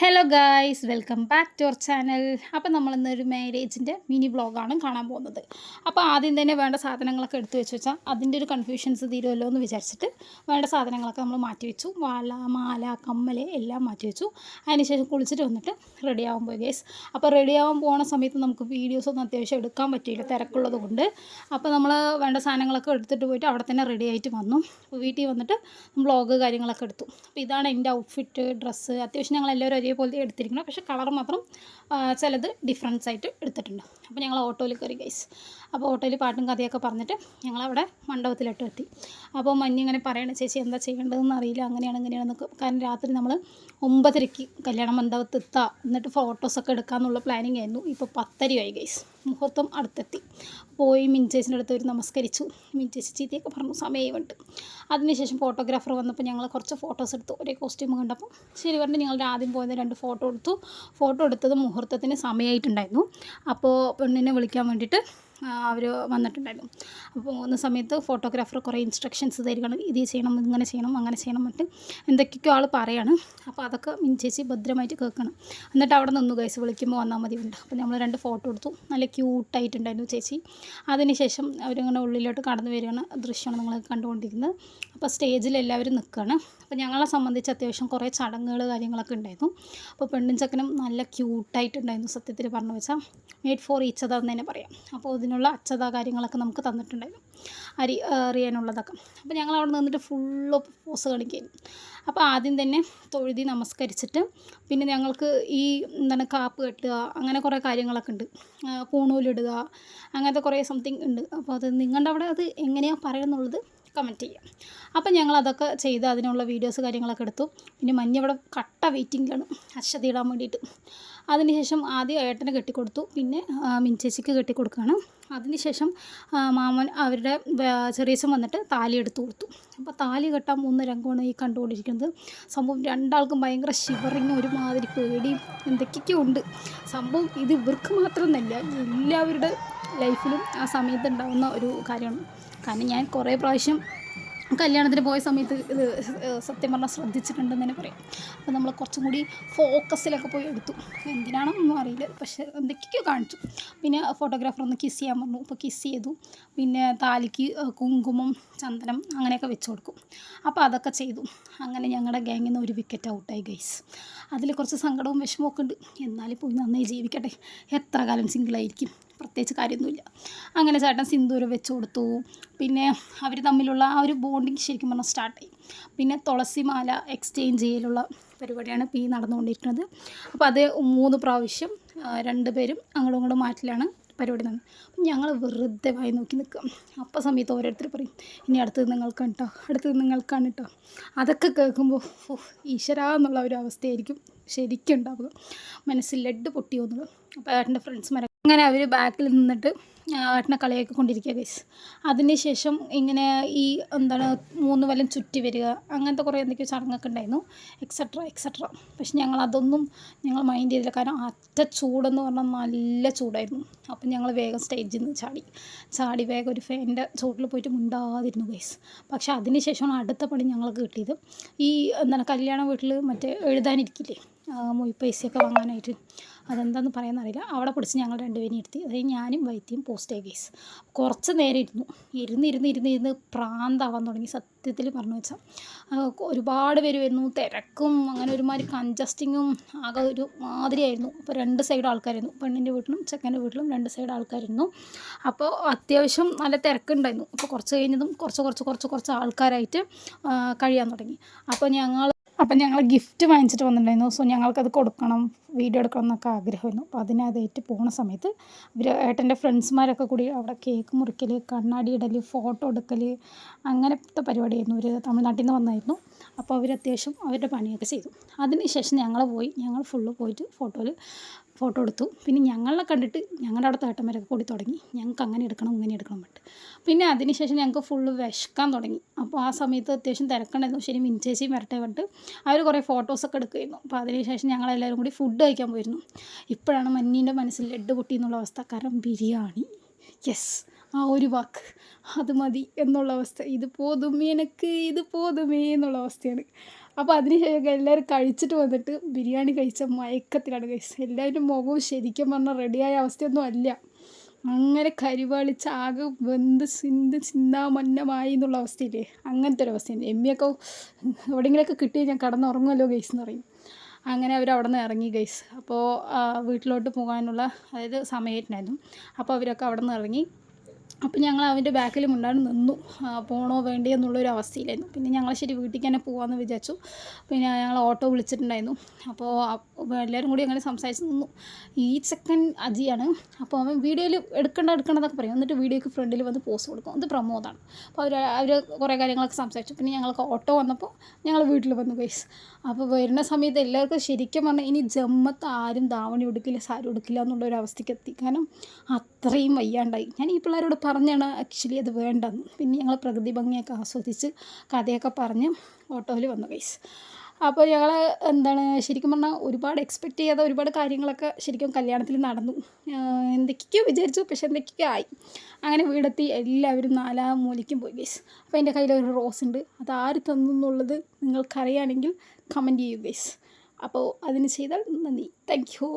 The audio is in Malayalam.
Hello guys, welcome back to our channel. അപ്പോൾ നമ്മളിന്നൊരു മാരേജിൻ്റെ മിനി വ്ളോഗാണ് കാണാൻ പോകുന്നത്. അപ്പോൾ ആദ്യം തന്നെ വേണ്ട സാധനങ്ങളൊക്കെ എടുത്തു വെച്ചാൽ അതിൻ്റെ ഒരു കൺഫ്യൂഷൻസ് തീരുമല്ലോ എന്ന് വിചാരിച്ചിട്ട് വേണ്ട സാധനങ്ങളൊക്കെ നമ്മൾ മാറ്റി വെച്ചു. വള, മാല, കമ്മൽ എല്ലാം മാറ്റി വെച്ചു. അതിനുശേഷം കുളിച്ചിട്ട് വന്നിട്ട് റെഡി ആവാൻ പോയി ഗൈസ്. അപ്പോൾ റെഡി ആവാൻ പോകുന്ന സമയത്ത് നമുക്ക് വീഡിയോസൊന്നും അത്യാവശ്യം എടുക്കാൻ പറ്റിയില്ല, തിരക്കുള്ളത് കൊണ്ട്. അപ്പോൾ നമ്മൾ വേണ്ട സാധനങ്ങളൊക്കെ എടുത്തിട്ട് പോയിട്ട് അവിടെ തന്നെ റെഡി ആയിട്ട് വന്നു. അപ്പോൾ വീട്ടിൽ വന്നിട്ട് വ്ളോഗ് കാര്യങ്ങളൊക്കെ എടുത്തു. അപ്പോൾ ഇതാണ് എൻ്റെ ഔട്ട്ഫിറ്റ്, ഡ്രസ്സ്. അത്യാവശ്യം ഞങ്ങളെല്ലാവരും ഒരേപോലെ എടുത്തിരിക്കണം, പക്ഷേ കളർ മാത്രം ചിലത് ഡിഫറൻസ് ആയിട്ട് എടുത്തിട്ടുണ്ട്. അപ്പോൾ ഞങ്ങൾ ഓട്ടോയിൽ കയറി ഗൈസ്. അപ്പോൾ ഓട്ടോയിൽ പാട്ടും കഥയൊക്കെ പറഞ്ഞിട്ട് ഞങ്ങളവിടെ മണ്ഡപത്തിലോട്ട് എത്തി. അപ്പോൾ മഞ്ഞിങ്ങനെ പറയണം, ചേച്ചി എന്താ ചെയ്യേണ്ടതെന്ന് അറിയില്ല, അങ്ങനെയാണ് ഇങ്ങനെയാണെന്നൊക്കെ. കാരണം രാത്രി നമ്മൾ 9:30 കല്യാണ മണ്ഡപത്തിൽ എത്താം, എന്നിട്ട് ഫോട്ടോസൊക്കെ എടുക്കാമെന്നുള്ള പ്ലാനിങ് ആയിരുന്നു. ഇപ്പോൾ 10:30 ആയി ഗൈസ്. മുഹൂർത്തം അടുത്തെത്തി. പോയി മിൻചേച്ചിൻ്റെ അടുത്ത് ഒരു നമസ്കരിച്ചു. മിൻചേച്ചി ചീത്തയൊക്കെ പറഞ്ഞു, സമയമുണ്ട്. അതിനുശേഷം ഫോട്ടോഗ്രാഫർ വന്നപ്പോൾ ഞങ്ങൾ കുറച്ച് ഫോട്ടോസ് എടുത്തു. ഒരേ കോസ്റ്റ്യൂം കണ്ടപ്പോൾ ശരി പറഞ്ഞ് ഞങ്ങളുടെ ആദ്യം പോയത് 2 ഫോട്ടോ എടുത്തു. ഫോട്ടോ എടുത്തത് മുഹൂർത്തത്തിന് സമയമായിട്ടുണ്ടായിരുന്നു. അപ്പോൾ പെണ്ണിനെ വിളിക്കാൻ വേണ്ടിയിട്ട് അവർ വന്നിട്ടുണ്ടായിരുന്നു. അപ്പോൾ പോകുന്ന സമയത്ത് ഫോട്ടോഗ്രാഫർ കുറേ ഇൻസ്ട്രക്ഷൻസ് തരികയാണ്, ഇത് ചെയ്യണം, ഇങ്ങനെ ചെയ്യണം, അങ്ങനെ ചെയ്യണം എന്നിട്ട് എന്തൊക്കെയോ ആൾ പറയാണ്. അപ്പോൾ അതൊക്കെ മിൻചേച്ചി ഭദ്രമായിട്ട് കേൾക്കണം. എന്നിട്ട് അവിടെ നിന്ന് ഗൈസ്, വിളിക്കുമ്പോൾ വന്നാൽ മതി ഉണ്ട്. അപ്പോൾ നമ്മൾ 2 ഫോട്ടോ എടുത്തു. നല്ല ക്യൂട്ടായിട്ടുണ്ടായിരുന്നു ചേച്ചി. അതിനുശേഷം അവരിങ്ങനെ ഉള്ളിലോട്ട് കടന്നു വരികയാണ് ദൃശ്യമാണ് നിങ്ങൾ കണ്ടുകൊണ്ടിരിക്കുന്നത്. അപ്പോൾ സ്റ്റേജിൽ എല്ലാവരും നിൽക്കുകയാണ്. അപ്പോൾ ഞങ്ങളെ സംബന്ധിച്ച് അത്യാവശ്യം കുറേ ചടങ്ങുകൾ കാര്യങ്ങളൊക്കെ ഉണ്ടായിരുന്നു. അപ്പോൾ പെണ്ണും ചെക്കനും നല്ല ക്യൂട്ടായിട്ടുണ്ടായിരുന്നു. സത്യത്തിൽ പറഞ്ഞു വെച്ചാൽ മെയ്ഡ് ഫോർ ഈച്ച് അതർ എന്ന് തന്നെ പറയാം. അപ്പോൾ ഇതിനുള്ള അച്ചത കാര്യങ്ങളൊക്കെ നമുക്ക് തന്നിട്ടുണ്ടായിരുന്നു, അറിയാനുള്ളതൊക്കെ. അപ്പോൾ ഞങ്ങൾ അവിടെ നിന്നിട്ട് ഫുള്ള് പോസ് കളിക്കായിരുന്നു. അപ്പോൾ ആദ്യം തന്നെ തൊഴുതി നമസ്കരിച്ചിട്ട് പിന്നെ ഞങ്ങൾക്ക് ഈ എന്താണ് കാപ്പ് കെട്ടുക, അങ്ങനെ കുറേ കാര്യങ്ങളൊക്കെ ഉണ്ട്. പൂണൂലിടുക, അങ്ങനത്തെ കുറേ സംതിങ് ഉണ്ട്. അപ്പോൾ അത് നിങ്ങളുടെ അവിടെ അത് എങ്ങനെയാണ് പറയുന്നുള്ളത് കമൻറ്റ് ചെയ്യാം. അപ്പം ഞങ്ങളതൊക്കെ ചെയ്ത് അതിനുള്ള വീഡിയോസ് കാര്യങ്ങളൊക്കെ എടുത്തു. പിന്നെ മഞ്ഞ ഇവിടെ കട്ട വെയിറ്റിങ്ങിലാണ് അശ്വതി ഇടാൻ വേണ്ടിയിട്ട്. അതിനുശേഷം ആദ്യം ഏട്ടനെ കെട്ടിക്കൊടുത്തു, പിന്നെ മിൻചേച്ചിക്ക് കെട്ടിക്കൊടുക്കുകയാണ്. അതിനുശേഷം മാമൻ അവരുടെ ചെറിയച്ഛൻ വന്നിട്ട് താലി എടുത്തു കൊടുത്തു. അപ്പോൾ താലി കെട്ടാൻ പോകുന്ന രംഗമാണ് ഈ കണ്ടുകൊണ്ടിരിക്കുന്നത്. സംഭവം രണ്ടാൾക്കും ഭയങ്കര ഷിവറിങ്, ഒരുമാതിരി പേടിയും എന്തൊക്കെയൊക്കെ ഉണ്ട്. സംഭവം ഇത് ഇവർക്ക് മാത്രമെന്നല്ല, എല്ലാവരുടെ ലൈഫിലും ആ സമയത്ത് ഉണ്ടാകുന്ന ഒരു കാര്യമാണ്. കാരണം ഞാൻ കുറേ പ്രാവശ്യം കല്യാണത്തിന് പോയ സമയത്ത് ഇത് സത്യം പറഞ്ഞാൽ ശ്രദ്ധിച്ചിട്ടുണ്ടെന്ന് തന്നെ പറയാം. അപ്പോൾ നമ്മൾ കുറച്ചും കൂടി ഫോക്കസിലൊക്കെ പോയി എടുത്തു. എന്തിനാണെന്നൊന്നും അറിയില്ല, പക്ഷേ എന്തൊക്കെയോ കാണിച്ചു. പിന്നെ ഫോട്ടോഗ്രാഫർ ഒന്ന് കിസ് ചെയ്യാൻ പറഞ്ഞു. അപ്പോൾ കിസ് ചെയ്തു. പിന്നെ താലിക്ക് കുങ്കുമം, ചന്ദനം അങ്ങനെയൊക്കെ വെച്ച് കൊടുക്കും. അപ്പോൾ അതൊക്കെ ചെയ്തു. അങ്ങനെ ഞങ്ങളുടെ ഗ്യാങ്ങിൽ നിന്ന് ഒരു വിക്കറ്റ് ഔട്ടായി ഗൈസ്. അതിൽ കുറച്ച് സങ്കടവും വിഷമമൊക്കെ ഉണ്ട്. എന്നാലും പോയി നന്നായി ജീവിക്കട്ടെ, എത്ര കാലം സിംഗിളായിരിക്കും, പ്രത്യേകിച്ച് കാര്യമൊന്നുമില്ല. അങ്ങനെ ചേട്ടൻ സിന്ദൂരം വെച്ച് കൊടുത്തു. പിന്നെ അവർ തമ്മിലുള്ള ആ ഒരു ബോണ്ടിങ് ശരിക്കും പറഞ്ഞാൽ സ്റ്റാർട്ടായി. പിന്നെ തുളസിമാല എക്സ്ചേഞ്ച് ചെയ്യലുള്ള പരിപാടിയാണ് ഇപ്പോൾ ഈ നടന്നുകൊണ്ടിരിക്കുന്നത്. അപ്പോൾ അത് 3 പ്രാവശ്യം 2 പേരും അങ്ങോട്ടും ഇങ്ങോട്ടും മാറ്റിലാണ് പരിപാടി നടന്നത്. അപ്പം ഞങ്ങൾ വെറുതെ വായി നോക്കി നിൽക്കുക. അപ്പോൾ സമയത്ത് ഓരോരുത്തർ പറയും, ഇനി അടുത്തത് നിങ്ങൾക്കാണ് കേട്ടോ, അടുത്തത് നിങ്ങൾക്കാണ് കേട്ടോ. അതൊക്കെ കേൾക്കുമ്പോൾ ഈശ്വരാ എന്നുള്ള ഒരു അവസ്ഥയായിരിക്കും ശരിക്കും ഉണ്ടാവുക. മനസ്സിൽ ലഡ് പൊട്ടിയോന്നുള്ളത്. അപ്പോൾ ഏട്ടൻ്റെ ഫ്രണ്ട്സ്മാരൊക്കെ അങ്ങനെ അവർ ബാക്കിൽ നിന്നിട്ട് ഏട്ടനെ കളിയാക്കി കൊണ്ടിരിക്കുക ഗൈസ്. അതിനുശേഷം ഇങ്ങനെ ഈ എന്താണ് 3 വലം ചുറ്റി വരിക, അങ്ങനത്തെ കുറേ എന്തൊക്കെയോ ചടങ്ങൊക്കെ ഉണ്ടായിരുന്നു, എക്സെട്ര. പക്ഷെ ഞങ്ങളതൊന്നും മൈൻഡ് ചെയ്തില്ല. കാരണം അറ്റ ചൂടെന്ന് പറഞ്ഞാൽ നല്ല ചൂടായിരുന്നു. അപ്പം ഞങ്ങൾ വേഗം സ്റ്റേജിൽ നിന്ന് ചാടി വേഗം ഒരു ഫാനിൻ്റെ ചൂട്ടിൽ പോയിട്ട് മുണ്ടാതിരുന്നു ഗൈസ്. പക്ഷെ അതിനുശേഷമാണ് അടുത്ത പണി ഞങ്ങൾക്ക് കിട്ടിയത്. ഈ എന്താണ് കല്യാണ വീട്ടിൽ മറ്റേ എഴുതാനിരിക്കില്ലേ, മൊയ് പൈസയൊക്കെ വാങ്ങാനായിട്ട്, അതെന്താണെന്ന് പറയാനറിയില്ല. അവിടെ പിടിച്ച് ഞങ്ങൾ 2 പേരും ഇരുത്തി. അതായത് ഞാനും വൈദ്യം പോസ്റ്റ് ഗൈസ്. കുറച്ച് നേരം ഇരുന്ന് പ്രാന്താവാൻ തുടങ്ങി. സത്യത്തിൽ പറഞ്ഞു വെച്ചാൽ ഒരുപാട് പേര് വരുന്നു, തിരക്കും, അങ്ങനെ ഒരുമാതിരി കൺജസ്റ്റിങ്ങും ആകെ ഒരു മാതിരിയായിരുന്നു. അപ്പോൾ 2 സൈഡ് ആൾക്കാരായിരുന്നു, പെണ്ണിൻ്റെ വീട്ടിലും ചെക്കൻ്റെ വീട്ടിലും 2 സൈഡ് ആൾക്കാരായിരുന്നു. അപ്പോൾ അത്യാവശ്യം നല്ല തിരക്കുണ്ടായിരുന്നു. അപ്പോൾ കുറച്ച് കഴിഞ്ഞതും കുറച്ച് ആൾക്കാരായിട്ട് കഴിയാൻ തുടങ്ങി. അപ്പോൾ ഞങ്ങൾ ഗിഫ്റ്റ് വാങ്ങിച്ചിട്ട് വന്നിട്ടുണ്ടായിരുന്നു. സോ ഞങ്ങൾക്കത് കൊടുക്കണം, വീഡിയോ എടുക്കണം എന്നൊക്കെ ആഗ്രഹമായിരുന്നു. അപ്പോൾ അതിനകത്തായിട്ട് പോകുന്ന സമയത്ത് ഏട്ടൻ്റെ ഫ്രണ്ട്സ്മാരൊക്കെ കൂടി അവിടെ കേക്ക് മുറിക്കൽ, കണ്ണാടി ഇടൽ, ഫോട്ടോ എടുക്കൽ, അങ്ങനത്തെ പരിപാടിയായിരുന്നു. ഒരു തമിഴ്നാട്ടിൽ നിന്ന് വന്നായിരുന്നു. അപ്പോൾ അവർ അത്യാവശ്യം അവരുടെ പണിയൊക്കെ ചെയ്തു. അതിനുശേഷം ഞങ്ങൾ ഫുള്ള് പോയിട്ട് ഫോട്ടോ എടുത്തു. പിന്നെ ഞങ്ങളെ കണ്ടിട്ട് ഞങ്ങളുടെ അവിടെ ഏട്ടന്മാരൊക്കെ കൂടി തുടങ്ങി, ഞങ്ങൾക്ക് അങ്ങനെ എടുക്കണം ഇങ്ങനെ എടുക്കണം പറഞ്ഞിട്ട്. പിന്നെ അതിനുശേഷം ഞങ്ങൾക്ക് ഫുള്ള് വിശക്കാൻ തുടങ്ങി. അപ്പോൾ ആ സമയത്ത് അത്യാവശ്യം തിരക്കുണ്ടായിരുന്നു. ശരി മിൻചേച്ചിയും വരട്ടെ പറഞ്ഞിട്ട് അവർ കുറേ ഫോട്ടോസൊക്കെ എടുക്കുമായിരുന്നു. അപ്പോൾ അതിനുശേഷം ഞങ്ങളെല്ലാവരും കൂടി ഫുഡ് കഴിക്കാൻ പോയിരുന്നു. ഇപ്പോഴാണ് മന്നീൻ്റെ മനസ്സിൽ ലഡ് പൊട്ടി എന്നുള്ള അവസ്ഥ. കാരണം ബിരിയാണി, യെസ്, ആ ഒരു വാക്ക് അത് മതി എന്നുള്ള അവസ്ഥ. ഇത് പോതുമേ എനിക്ക്, ഇത് പോതുമേ എന്നുള്ള അവസ്ഥയാണ്. അപ്പോൾ അതിന് ശേഷം എല്ലാവരും കഴിച്ചിട്ട് വന്നിട്ട് ബിരിയാണി കഴിച്ച മയക്കത്തിലാണ് ഗൈസ്. എല്ലാവരും മുഖവും ശരിക്കും പറഞ്ഞാൽ റെഡിയായ അവസ്ഥയൊന്നും അല്ല. അങ്ങനെ കരിവാളിച്ച് ആകെ വെന്ത് ചിന്നാമന്നമായി എന്നുള്ള അവസ്ഥയില്ലേ, അങ്ങനത്തെ ഒരു അവസ്ഥയുണ്ട്. എമ്മിയൊക്കെ എവിടെയെങ്കിലുമൊക്കെ കിട്ടി ഞാൻ കിടന്നുറങ്ങുമല്ലോ ഗൈസ് എന്ന് പറയും. അങ്ങനെ അവർ അവിടെ നിന്ന് ഇറങ്ങി ഗൈസ്. അപ്പോൾ വീട്ടിലോട്ട് പോകാനുള്ള അതായത് സമയമായിട്ടുണ്ടായിരുന്നു. അപ്പോൾ അവരൊക്കെ അവിടെ നിന്ന് ഇറങ്ങി. അപ്പോൾ ഞങ്ങൾ അവൻ്റെ ബാക്കിൽ മുണ്ടാണ്ട് നിന്നു, പോകണോ വേണ്ടിയോ എന്നുള്ളൊരു അവസ്ഥയിലായിരുന്നു. പിന്നെ ഞങ്ങൾ ശരി വീട്ടിലേക്ക് തന്നെ പോകാമെന്ന് വിചാരിച്ചു. പിന്നെ ഞങ്ങൾ ഓട്ടോ വിളിച്ചിട്ടുണ്ടായിരുന്നു. അപ്പോൾ എല്ലാവരും കൂടി അങ്ങനെ സംസാരിച്ച് നിന്നു. ഈ ചെക്കൻ അജിയാണ്. അപ്പോൾ അവൻ വീഡിയോയിൽ എടുക്കേണ്ടതൊക്കെ പറയും, എന്നിട്ട് വീഡിയോയ്ക്ക് ഫ്രണ്ടിൽ വന്ന് പോസ്റ്റ് കൊടുക്കും. ഇത് പ്രമോദാണ്. അപ്പോൾ അവർ കുറേ കാര്യങ്ങളൊക്കെ സംസാരിച്ചു. പിന്നെ ഞങ്ങൾക്ക് ഓട്ടോ വന്നപ്പോൾ ഞങ്ങൾ വീട്ടിൽ വന്നു ഗൈസ്. അപ്പോൾ വരുന്ന സമയത്ത് എല്ലാവർക്കും ശരിക്കും പറഞ്ഞാൽ ഇനി ജമ്മത്ത് ആരും ധാവണി ഉടുക്കില്ല, സാരി ഉടുക്കില്ല എന്നുള്ളൊരു അവസ്ഥയ്ക്ക് എത്തി. കാരണം അത്രയും വയ്യാണ്ടായി. ഞാൻ ഈ പിള്ളേരോട് പറഞ്ഞാണ് ആക്ച്വലി അത് വേണ്ടെന്ന്. പിന്നെ ഞങ്ങൾ പ്രകൃതി ഭംഗിയൊക്കെ ആസ്വദിച്ച് കഥയൊക്കെ പറഞ്ഞ് ഓട്ടോയിൽ വന്നു ഗൈസ്. അപ്പോൾ ഞങ്ങൾ ശരിക്കും പറഞ്ഞാൽ ഒരുപാട് എക്സ്പെക്റ്റ് ചെയ്യാത്ത ഒരുപാട് കാര്യങ്ങളൊക്കെ ശരിക്കും കല്യാണത്തിൽ നടന്നു. എന്തൊക്കെയോ വിചാരിച്ചു, പക്ഷെ എന്തൊക്കെയോ ആയി. അങ്ങനെ വീടെത്തി എല്ലാവരും നാലാ മൂലയ്ക്കും പോയി ഗൈസ്. അപ്പോൾ എൻ്റെ കയ്യിൽ ഒരു റോസ് ഉണ്ട്. അത് ആര് തന്നു എന്നുള്ളത് നിങ്ങൾക്കറിയുകയാണെങ്കിൽ കമൻറ്റ് ചെയ്യൂ ഗൈസ്. അപ്പോൾ അതിന് ചെയ്താൽ നന്ദി. Thank you.